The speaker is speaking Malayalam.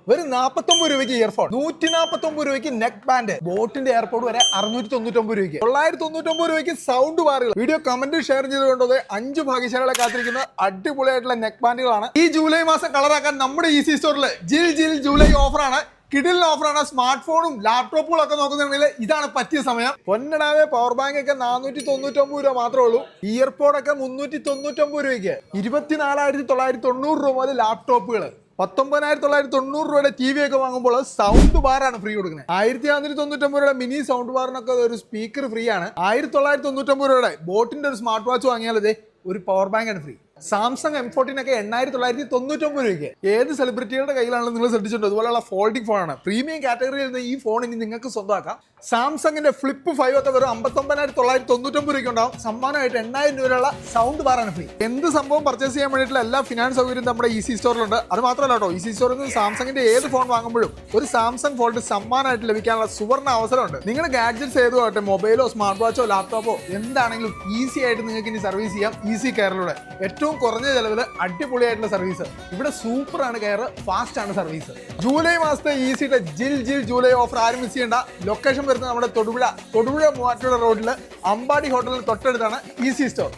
വെറും 49 രൂപയ്ക്ക് ഇയർഫോൺ, 149 രൂപയ്ക്ക് നെക്ക് ബാൻഡ്, ബോട്ടിന്റെ എയർപോർട്ട് വരെ 699 രൂപയ്ക്ക്, 999 രൂപയ്ക്ക് സൗണ്ട് ബാറുകൾ. വീഡിയോ കമന്റ് ഷെയർ ചെയ്തുകൊണ്ടത് 5 ഭാഗ്യശാലികളെ കാത്തിരിക്കുന്ന അടിപൊളിയായിട്ടുള്ള നെക്ക് ബാൻഡുകളാണ്. ഈ ജൂലൈ മാസം കളറാക്കാൻ നമ്മുടെ ഈസി സ്റ്റോറിൽ ജിൽ ജൂലൈ ഓഫറാണ്. കിഡിൽ ഓഫറാണ്. സ്മാർട്ട് ഫോണും ലാപ്ടോപ്പുകളും ഒക്കെ നോക്കുന്നുണ്ടെങ്കിൽ ഇതാണ് പറ്റിയ സമയം. പൊന്നടാവേ പവർ ബാങ്ക് ഒക്കെ 499 രൂപ മാത്രമേ ഉള്ളൂ. ഇയർപോഡൊക്കെ 399 രൂപയ്ക്ക്. 24,990 രൂപ മുതൽ ലാപ്ടോപ്പുകൾ, 19,990 രൂപയുടെ ടി വി ഒക്കെ വാങ്ങുമ്പോൾ സൗണ്ട് ബാറാണ് ഫ്രീ കൊടുക്കുന്നത്. 1,499 രൂപയുടെ മിനി സൗണ്ട് ബാറിനൊക്കെ ഒരു സ്പീക്കർ ഫ്രീ ആണ്. 1,990 രൂപയുടെ ബോട്ടിന്റെ ഒരു സ്മാർട്ട് വാച്ച് വാങ്ങിയാൽ ഒരു പവർ ബാങ്ക് ആണ് ഫ്രീ. സാംസങ് M14 ഒക്കെ 8,999 രൂപയ്ക്ക്. ഏത് സെലിബ്രിറ്റികളുടെ കയ്യിലാണെന്ന് നിങ്ങൾ ശ്രദ്ധിച്ചിട്ടുണ്ടോ? അതുപോലെയുള്ള ഫോൾഡിംഗ് ഫോണാണ്. പ്രീമിയം കാറ്റഗറിയിൽ നിന്ന് ഈ ഫോൺ ഇനി നിങ്ങൾക്ക് സ്വന്തമാക്കാം. സാംസങ്ങിന്റെ ഫ്ലിപ്പ് 5 ഒക്കെ വെറും 59,999 രൂപയ്ക്ക് ഉണ്ടാവും. സമ്മാനമായിട്ട് 8,000 രൂപയുള്ള സൗണ്ട് ബാറാണ് ഫ്രീ. എന്ത് സംഭവം പർച്ചേസ് ചെയ്യാൻ വേണ്ടിയിട്ടുള്ള എല്ലാ ഫിനാൻസ് സൗകര്യം നമ്മുടെ ഈസി സ്റ്റോറിലുണ്ട്. അത് മാത്രമല്ല കേട്ടോ, ഈസി സ്റ്റോറിൽ നിന്ന് സാംസങ്ങിന്റെ ഏത് ഫോൺ വാങ്ങുമ്പോഴും ഒരു സാംസങ് ഫോൾഡ് സമ്മാനമായിട്ട് ലഭിക്കാനുള്ള സുവർണ്ണ അവസരമുണ്ട്. നിങ്ങൾ ഗാഡ്ജറ്റ്സ് ഏതുമാകട്ടെ, മൊബൈലോ സ്മാർട്ട് വാച്ചോ ലാപ്ടോപ്പോ എന്താണെങ്കിലും ഈസി ആയിട്ട് നിങ്ങൾക്ക് ഇനി സർവീസ് ചെയ്യാം ഈസി കെയറിലൂടെ. ഏറ്റവും കുറഞ്ഞ ചെലവിൽ അടിപൊളിയായിട്ടുള്ള സർവീസ്. ഇവിടെ സൂപ്പർ ആണ് കെയർ, ഫാസ്റ്റ് ആണ് സർവീസ്. ജൂലൈ മാസത്തെ ഈസിയുടെ ജിൽ ജൂലൈ ഓഫർ ആരും മിസ് ചെയ്യേണ്ട. ലൊക്കേഷൻ വരുന്നത് നമ്മുടെ തൊടുപുഴ മൂവാറ്റുപുഴ റോഡിൽ അമ്പാടി ഹോട്ടലിന് തൊട്ടടുത്താണ് ഈസി സ്റ്റോർ.